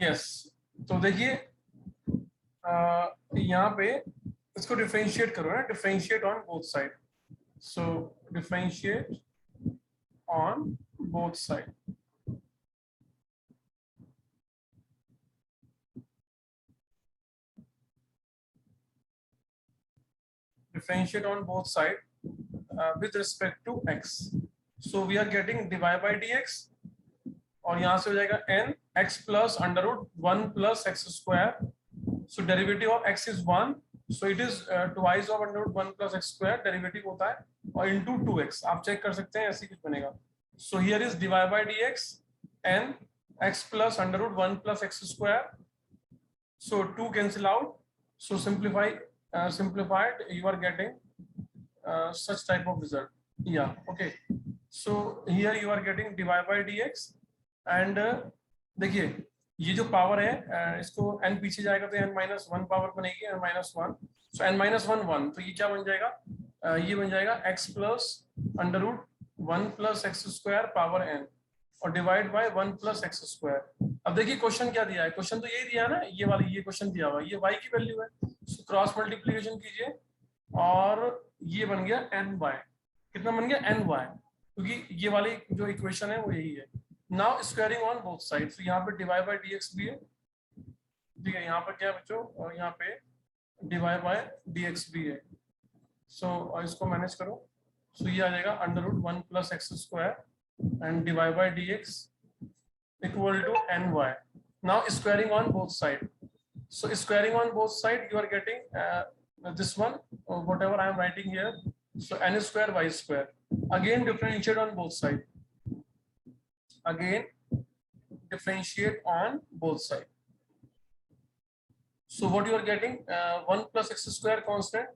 Yes, तो देखिए यहाँ पे इसको डिफरेंशिएट करो ना, differentiate on both side. So differentiate on both side. Differentiate on both side with respect to x. So we are getting dy by dx और यहाँ से हो जाएगा n x plus under root 1 plus x square. So derivative of x is 1. So it is twice of under root 1 plus x square. Derivative होता है और into 2x. आप check कर सकते हैं, ऐसे कुछ बनेगा. So here is dy by dx n x plus under root 1 plus x square. So 2 cancel out. So simplified, you are getting such type of result. Yeah, okay. So here you are getting dy by dx and देखिए ये जो power है इसको n पीछे जाएगा तो n minus 1 power बनेगी, n minus 1. So n minus 1 1, तो ये क्या बन जाएगा, ये बन जाएगा x plus under root 1 plus x square power n और divide bye 1 plus x square. अब देखिए क्वेश्चन क्या दिया है, क्वेश्चन तो यही दिया है ना, ये वाला ये क्वेश्चन दिया हुआ है, ये y की वैल्यू है. So क्रॉस मल्टीप्लिकेशन कीजिए और ये बन गया एन वाई. कितना बन गया, एन वाई, क्योंकि ये वाली जो इक्वेशन है वो यही है. Now squaring on both side. तो यहाँ पे डिवाइड बाय डीएक्स भी है, ठीक है. यहाँ पर क्या बच्चों, और यहाँ पे डिवाइड बाय डीएक्स भी है. सो इसको मैनेज करो. सो ये आ जाएगा under root 1 plus x square and divide by dx equal to n y. Now squaring on both side. So squaring on both side, you are getting this one, whatever I am writing here. So n square y square. Again differentiate on both side. Again differentiate on both side. So what you are getting, 1 plus x square constant.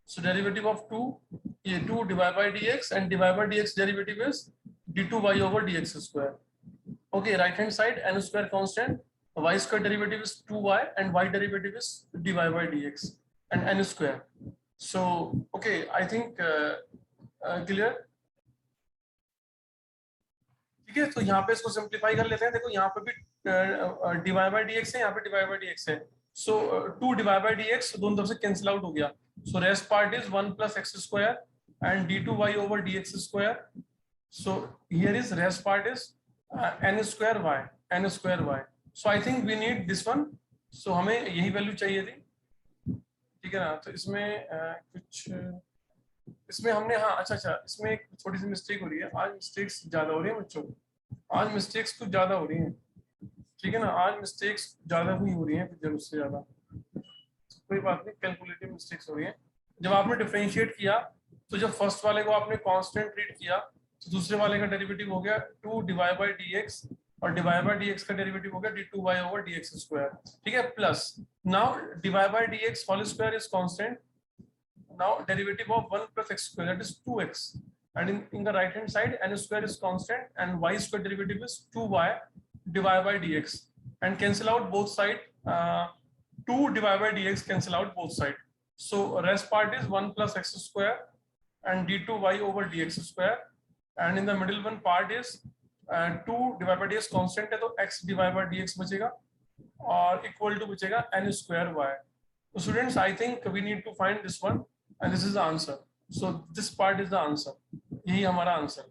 So derivative of 2, 2 divided by dx, and divided by dx derivative is d2y over dx square. Okay, right hand side n square constant. Y square derivative is 2y and y derivative is dy by dx and n square. So okay, I think clear. ठीक है, तो यहाँ पे इसको simplify कर लेते हैं. देखो यहाँ पे भी dy by dx है, यहाँ पे dy by dx है. So 2 dy by dx दोनों तरफ से कैंसिल आउट हो गया. So rest part is 1 plus x square and d2y over dx square. So here is rest part is n square y. So I think we need this one. So हमें यही value चाहिए थी, ठीक है ना. तो इसमें कुछ इसमें हमने, हाँ अच्छा इसमें एक थोड़ी सी मिस्टेक हो रही है. आज मिस्टेक्स ज्यादा हो रही है बच्चों, आज मिस्टेक्स कुछ ज्यादा हो रही हैं, ठीक है ना. आज मिस्टेक्स ज्यादा ही हो रही हैं जरूरत से ज्यादा. कोई बात नहीं, कैलकुलेटिव मिस्टेक्स हो रही हैं. जब आपने डिफरेंशिएट किया तो जब फर्स्ट वाले को आपने कांस्टेंट ट्रीट किया तो दूसरे वाले का डेरिवेटिव हो गया 2 डिवाइड बाय dx और डिवाइड बाय dx का डेरिवेटिव हो गया d2y ओवर dx स्क्वायर, ठीक है. Plus now divide by dx whole square is constant. Now derivative of 1 plus x square, that is 2x, and in the right hand side n square is constant and y square derivative is 2y divided by dx and cancel out both side. 2 divided by dx cancel out both side. So rest part is 1 plus x square and d2y over dx square, and in the middle one part is 2 divided by dx constant है तो x divided by dx बचेगा और equal to बचेगा n square y. So students, I think we need to find this one and this is the answer. So this part is the answer. यही हमारा answer.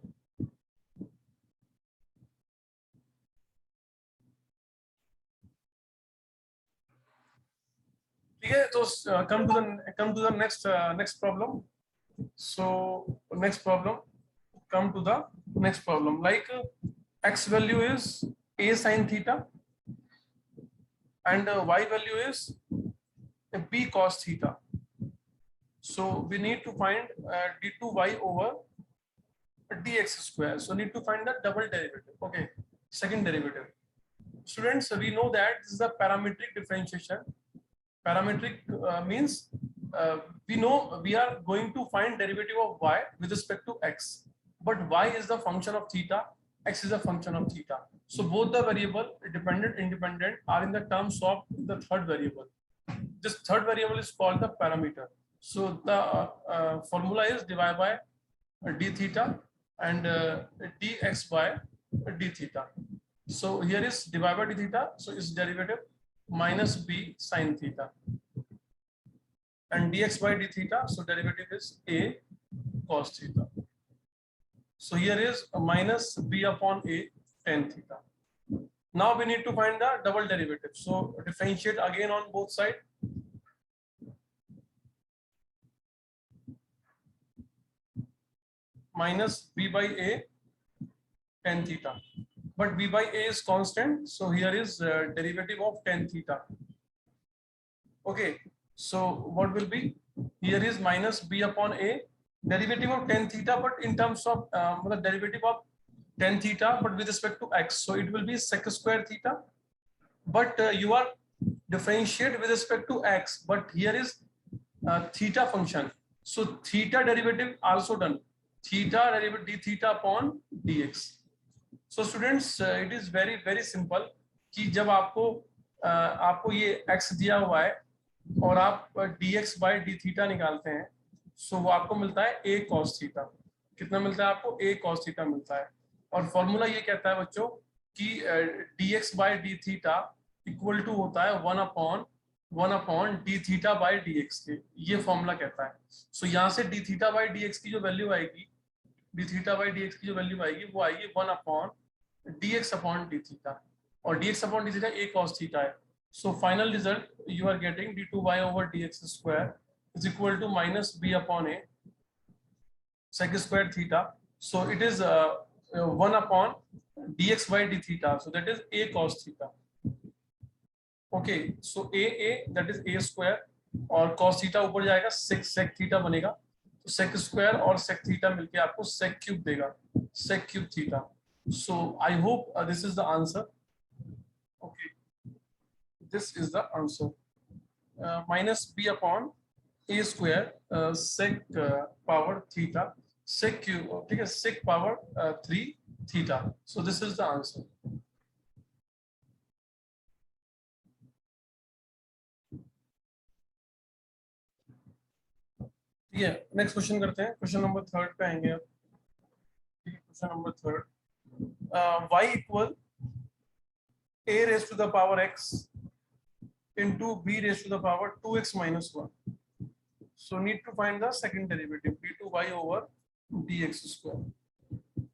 ठीक है, तो come to the next problem. So next problem, come to the next problem. Like x value is a sin theta and y value is b cos theta. So we need to find d2y over dx square. So need to find the double derivative. Okay, second derivative. Students, we know that this is a parametric differentiation. Parametric means we know we are going to find derivative of y with respect to x, but y is the function of theta, x is a function of theta. So both the variable dependent independent are in the terms of the third variable. This third variable is called the parameter. So the formula is divided by d theta and dx by d theta. So here is divided by d theta. So its derivative minus b sin theta. And dx by d theta. So derivative is a cos theta. So here is a minus b upon a tan theta. Now we need to find the double derivative. So differentiate again on both sides. Minus b by a tan theta. But b by a is constant. So here is derivative of tan theta. Okay. So what will be? Here is minus b upon a derivative of tan theta, but in terms of the derivative of tan theta, but with respect to x. So it will be sec square theta. But you are differentiate with respect to x. But here is theta function. So theta derivative also done. Theta derivative d theta upon dx. So students, it is very simple कि जब आपको ये x दिया हुआ है और आप dx by d theta निकालते हैं, so वो आपको मिलता है a cos theta. कितना मिलता है आपको? a cos theta मिलता है. और फॉर्मूला ये कहता है बच्चों कि dx by d theta equal to होता है 1 upon d theta by dx के. ये फॉर्मूला कहता है. सो यहाँ से d theta by dx की जो वैल्यू आएगी, d theta by dx की जो वैल्यू आएगी वो आएगी 1 upon dx upon d theta. और dx upon d theta a cos theta है. So final result you are getting d2y over dx square is equal to minus b upon a sec square theta. So it is 1 upon dx by d theta. So that is a cos theta. Okay, so a that is a square और cos theta ऊपर जाएगा sec theta बनेगा. तो sec square और sec theta मिलके आपको sec cube देगा, sec cube theta. So I hope this is the answer. Okay, this is the answer. Minus b upon a square sec power theta sec cube, ठीक है, sec power 3 theta. So this is the answer. ठीक है, next question करते हैं. Question number 3 पे आएंगे अब. ठीक है, question number 3. y equal a raised to the power x into b raised to the power 2x minus 1. So need to find the second derivative d2y over dx square.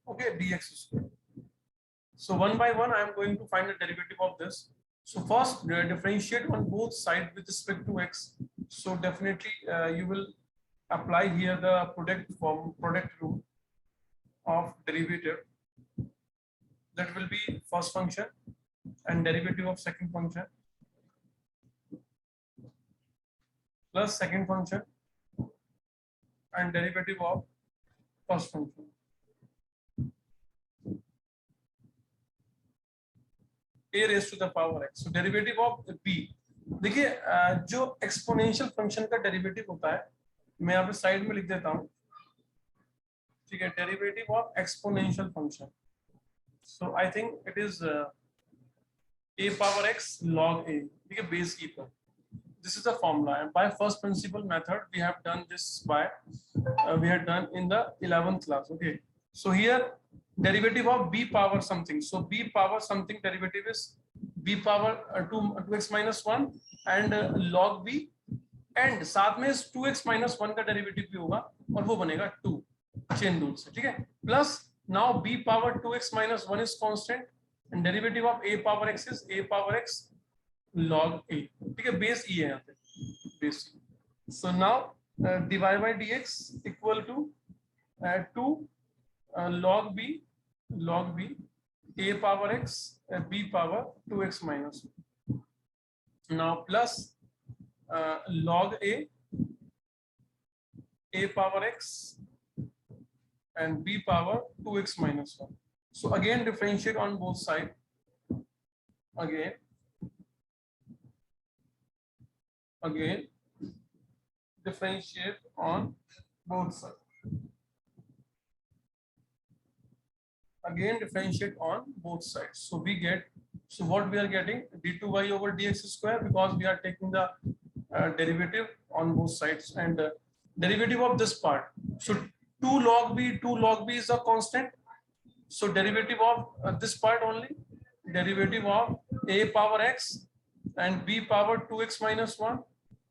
Okay, dx square. So one by one I am going to find the derivative of this. So first differentiate on both sides with respect to x. So definitely you will apply here the product rule of derivative. That will be first function and derivative of second function plus second function and derivative of first function. A raised to the power x. So derivative of b. देखिए जो exponential function का derivative होता है, मैं यहाँ पे side में लिख देता हूँ. ठीक है, derivative of exponential function. So I think it is a power x log a. ठीक है, बेस e पर. This is the formula, and by first principle method we have done this by we had done in the 11th class. Okay, so here derivative of b power something. So b power something derivative is b power 2x minus 1 and log b, and साथ में 2x minus 1 का derivative भी होगा और वो बनेगा 2 chain rule से. ठीक है, plus now b power 2x minus 1 is constant and derivative of a power x is a power x log a. ठीक है, बेस e है यहाँ पे, base e. So now dy by dx equal to 2 log b a power x b power 2x minus 1. Now plus log a power x and b power 2x minus 1. So again differentiate on both sides. Again differentiate on both sides. Again differentiate on both sides. So we get, so what we are getting, d2y over dx square, because we are taking the derivative on both sides, and derivative of this part. So 2 log b is a constant. So derivative of this part only, derivative of a power x and b power 2x minus 1,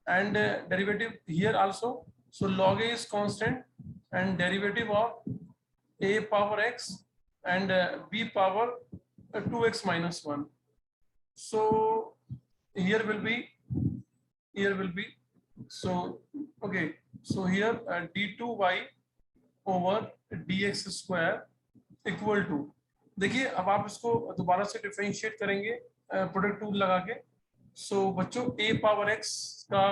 and derivative here also. So log a is constant and derivative of a power x and b power 2x minus 1. So here will be so okay, so here d2y over dx square equal to, देखिए अब आप इसको दोबारा से differentiate करेंगे product tool लगा के. सो बच्चों a पावर x का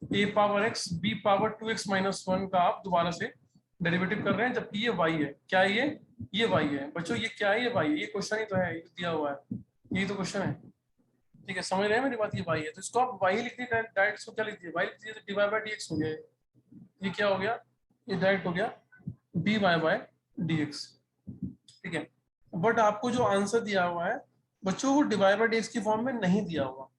a power x b power 2x minus 1 का आप दोबारा से डेरिवेटिव कर रहे हैं, जबकि ये y है. क्या है ये y है बच्चों. ये क्या है, ये y है. ये क्वेश्चन ही तो है, ये दिया हुआ है, यही तो क्वेश्चन है. ठीक है, समझ रहे हैं मेरी बात. ये y है तो इसको आप y लिख दीजिए डायरेक्ट. इसको क्या लिख दीजिए, y लिख दीजिए तो डिवाइड बाय dx हो गया. ये क्या हो गया, ये डायरेक्ट हो गया dy बाय dx. ठीक है, बट आपको जो आंसर दिया हुआ है बच्चों वो डिवाइड बाय dx की फॉर्म में नहीं दिया हुआ.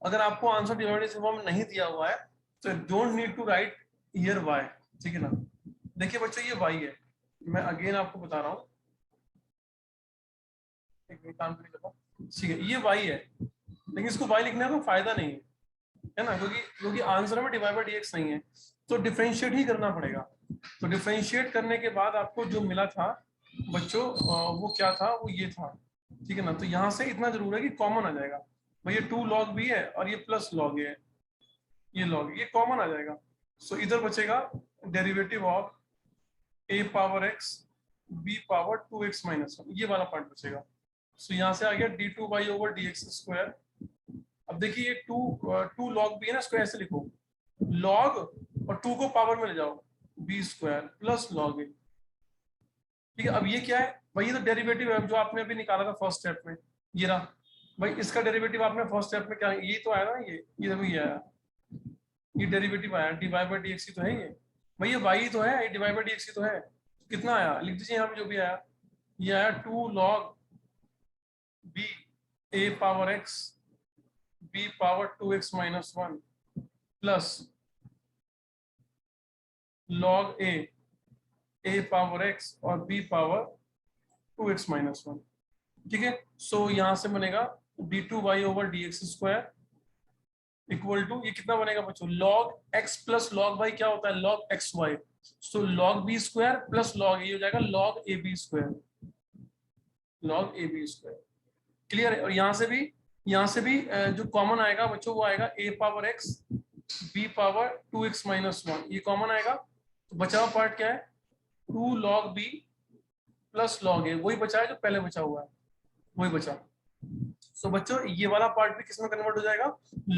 अगर आपको आंसर डिवाइड बाय dx की फॉर्म में नहीं दिया हुआ है तो don't need to write here y. ठीक है ना. देखिए बच्चों ये y है, मैं अगेन आपको बता रहा हूँ, एक काम करिए. ठीक है, ये y है, लेकिन इसको y लिखने का फायदा नहीं है ना, क्योंकि आंसर में डिवाइड बाय dx नहीं है, तो डिफरेंशिएट ही करना पड़ेगा. तो डिफरेंशिएट करने के बाद आपको जो मिला था बच्चों वो क्या था, वो ये था. ठीक है ना. तो यहाँ से इतना जरूर है कि कॉमन आ जाएगा भाई, ये 2 log भी है और ये प्लस log है, ये log, ये कॉमन आ जाएगा. सो इधर बचेगा derivative of a power x b power 2x minus 1, ये वाला पार्ट बचेगा. सो यहाँ से आ गया d2y ओवर dx स्क्वायर. अब देखिए ये 2 log भी है ना, इसको ऐसे लिखो log और 2 को पावर में ले जाओ b square plus log a. ठीक है, अब ये क्या है भाई, ये तो डेरिवेटिव है जो आपने अभी निकाला था फर्स्ट स्टेप में. ये रहा भाई, इसका डेरिवेटिव आपने फर्स्ट स्टेप में क्या, ये तो आया ना, ये देखो ये आया, ये डेरिवेटिव आया डिवाइड बाय dx ही तो है ये भाई, ये y तो है, ये डिवाइड बाय dx ही तो है. कितना आया लिख दीजिए यहाँ पे जो भी आया. ये आया 2 log b a power x b power 2x minus 1 plus log a power x और b पावर 2x माइनस 1. ठीक है, सो यहां से बनेगा d2y over dx square equal to, ये कितना बनेगा बच्चों, log x plus log y क्या होता है, log xy. So log b square plus log ये हो जाएगा log ab square, log ab square. Clear है. और यहाँ से भी जो कॉमन आएगा बच्चों वो आएगा a power x b power 2x minus 1, ये कॉमन आएगा. तो बचा हुआ पार्ट क्या है, 2 log b plus log a, वही बचा है जो पहले बचा हुआ है, वही बचा. सो बच्चों ये वाला पार्ट भी किसमें कन्वर्ट हो जाएगा,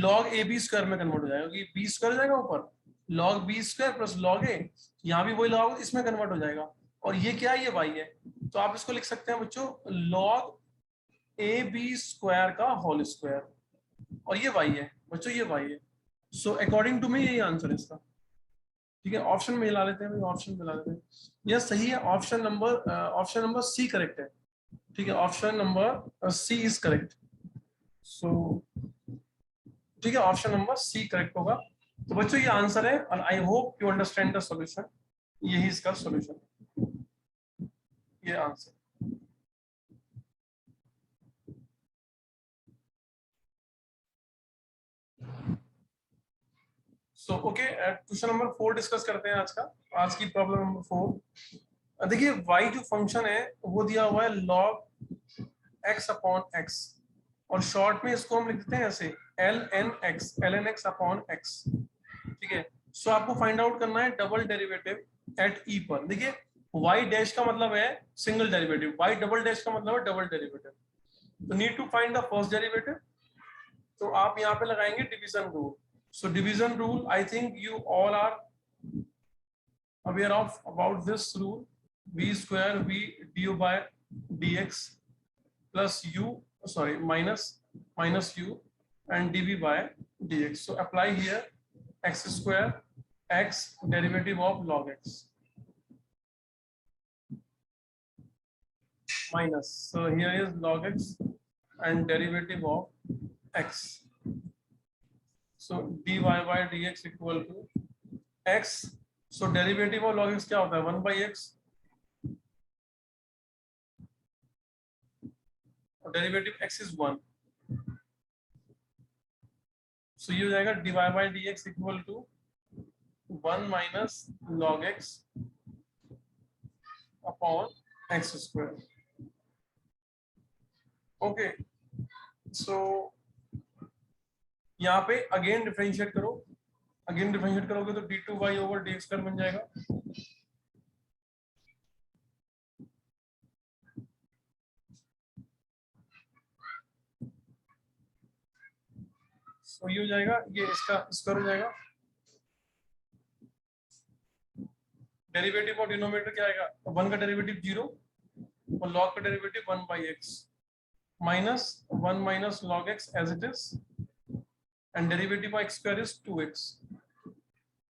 log a b स्क्वायर में कन्वर्ट हो जाएगा, क्योंकि b स्क्वायर हो जाएगा ऊपर, log b square plus log a, यहाँ भी वही लगाओ इसमें कन्वर्ट हो जाएगा. और ये क्या है, ये y है, तो आप इसको लिख सकते हैं बच्चों log a b स्क्वायर का होल स्क्वायर, और ये y है बच्चों, ये y है. सो अकॉर्डिंग टू मी यही आंसर है इसका. ठीक है, ऑप्शन में ला लेते हैं, ऑप्शन में ला लेते हैं. यह सही है, ऑप्शन नंबर सी करेक्ट है. ठीक है, option number C is correct. So ठीक है, ऑप्शन नंबर सी करेक्ट होगा. तो बच्चों ये आंसर है, और I hope you understand the solution. यही इसका सॉल्यूशन, ये answer. So okay, question number 4 discuss करते हैं आज की प्रॉब्लम नंबर 4. देखिए y जो फंक्शन है वो दिया हुआ है log x अपॉन x, और शॉर्ट में इसको हम लिख देते हैं ऐसे ln x अपॉन x. ठीक है, सो आपको फाइंड आउट करना है डबल डेरिवेटिव एट e पर. देखिए y डैश का मतलब है single derivative, y double dash का मतलब है डबल डेरिवेटिव. तो need to find the first derivative. तो आप यहाँ पे लगाएंगे division rule. So division rule, I think you all are aware of about this rule. V square v du by dx plus u, sorry, minus u and dv by dx. So apply here x square x derivative of log x minus. So here is log x and derivative of x. So dy by dx equal to x. So derivative of log x क्या होता है, 1 by x. और derivative x is 1, so ये हो जाएगा dy by d x equal to 1 minus log x upon x square. Okay, so यहाँ पे again differentiate करो, अगेन डिफरेंशिएट करोगे तो d2y ओवर डी एक्स बन जाएगा। तो ये हो जाएगा, ये इसका स्क्वायर हो जाएगा। डेरिवेटिव और डिनोमिनेटर क्या आएगा, 1 का डेरिवेटिव 0 और लॉग का derivative 1 by x minus 1 minus log x as it is and derivative of x square is 2x।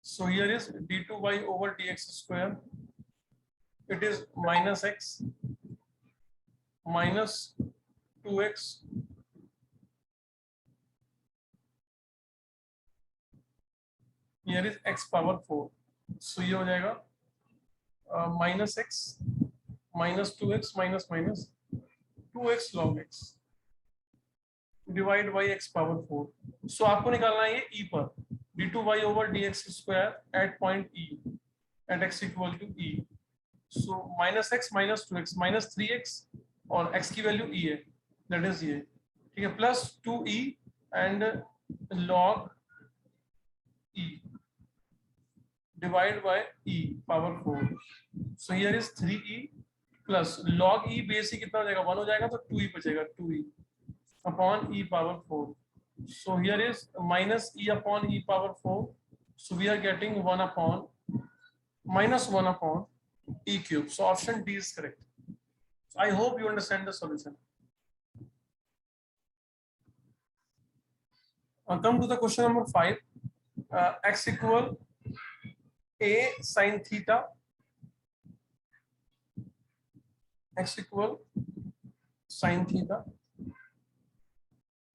So here is d2y over dx square. It is minus x minus 2x here is x power 4. So ये हो जाएगा minus x minus 2x minus minus 2x log x divide by x power 4. So आपको निकालना है ये e पर d2y over dx square at point e at x equal to e. So minus x minus 2x minus 3x और x की value e है, that is ये, ठीक है, plus 2e and log e divide by e power 4. So here is 3e plus log e base कितना हो जाएगा, 1 हो जाएगा तो 2e बचेगा, 2e upon e power 4. So here is minus e upon e power 4. So we are getting 1 upon minus 1 upon e cube. So option D is correct. So I hope you understand the solution. Come to the question number 5. X equal a sin theta. X equal sin theta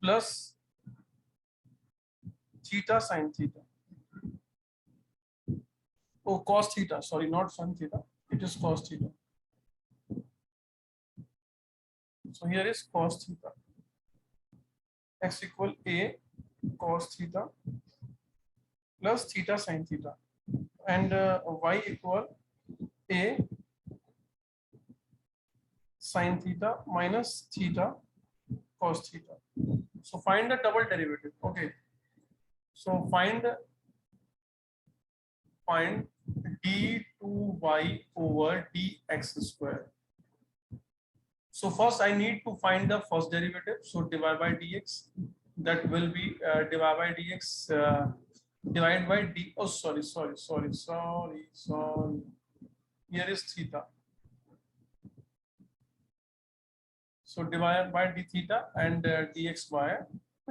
plus theta sin theta. Oh, cos theta. Sorry, not sin theta. It is cos theta. So here is cos theta. X equal a cos theta plus theta sin theta, and y equal a sin theta minus theta cos theta. So find the double derivative. Okay, so find d2y over dx square. So first I need to find the first derivative. So divide by dx, that will be divide by dx divided by d. Oh, sorry. Here is theta. So divide by d theta and dx by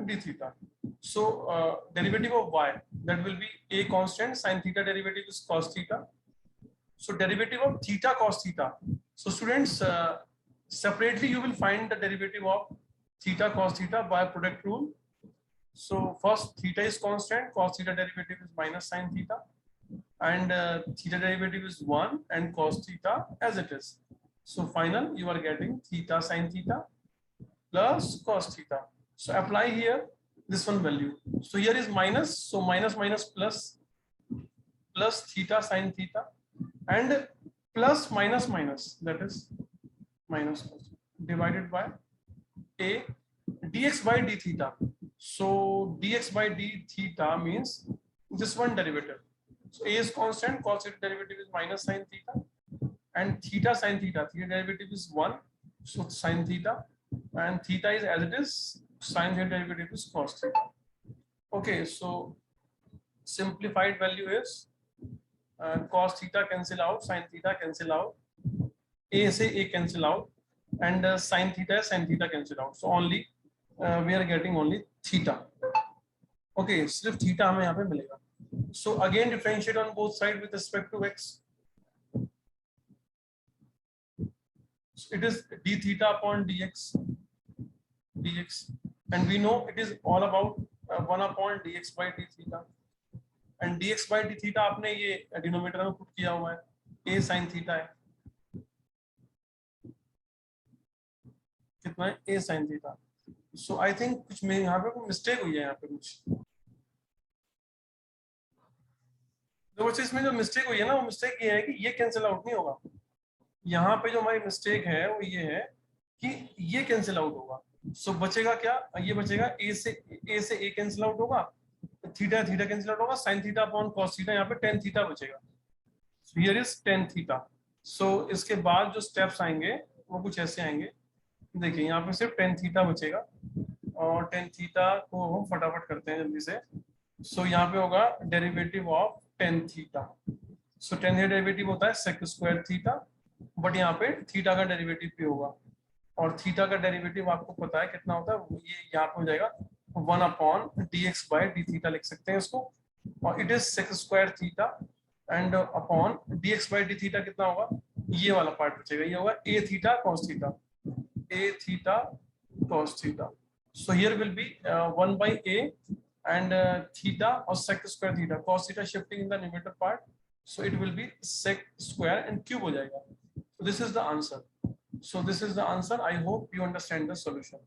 d theta. So derivative of y, that will be a constant. Sin theta derivative is cos theta. So derivative of theta cos theta. So students, separately you will find the derivative of theta cos theta by product rule. So first theta is constant, cos theta derivative is minus sin theta, and theta derivative is 1 and cos theta as it is. So final you are getting theta sin theta plus cos theta. So apply here this one value. So here is minus, so minus minus plus theta sin theta and plus minus minus, that is minus cos, divided by a dx by d theta. So dx by d theta means this one derivative. So a is constant, cos theta derivative is minus sin theta, and theta sin theta, theta derivative is 1, so sin theta, and theta is as it is, sin theta derivative is cos theta. Okay, so simplified value is cos theta cancel out, sin theta cancel out, a से a cancel out, and sin theta cancel out. So only we are getting only theta. Okay, सिर्फ theta हमें यहाँ पे मिलेगा. So again differentiate on both sides with respect to x. So it is d theta upon dx, and we know it is all about 1 upon dx by d theta, and dx by d theta आपने ये denominator में put किया हुआ है, a sin theta है, कितना है a sin theta. So I think कुछ में यहाँ पे कोई मिस्टेक हुई है, यहाँ पे कुछ तो इसमें जो मिस्टेक हुई है ना, वो मिस्टेक ये है कि ये कैंसिल आउट नहीं होगा। यहाँ पे जो हमारी मिस्टेक है वो ये है कि ये कैंसिल आउट होगा। सो बचेगा क्या, ये बचेगा a से a कैंसिल आउट होगा, थीटा थीटा कैंसिल आउट होगा, sin theta upon cos theta, यहाँ पे tan थीटा बचेगा। so here is tan theta. So इसके बाद जो स्टेप्स आएंगे वो कुछ ऐसे आएंगे, देखिए यहाँ पे सिर्फ tan थीटा बचेगा, और tan थीटा को हम फटाफट करते हैं जल्दी से। सो यहाँ पे होगा derivative of tan theta. So tan theta derivative होता है sec स्क्वायर थीटा, बट यहाँ पे थीटा का डेरिवेटिव भी होगा, और थीटा का डेरिवेटिव आपको पता है कितना होता है, ये यहाँ पे हो जाएगा 1 upon dx by d theta लिख सकते हैं इसको, और it is sec square theta and upon dx by d theta कितना होगा, ये वाला पार्ट बचेगा, ये होगा a theta cos theta, a theta cos theta. So here will be 1 by a and theta or sec square theta, cos theta shifting in the numerator part, so it will be sec square and cube हो जाएगा। So this is the answer. So this is the answer. I hope you understand the solution.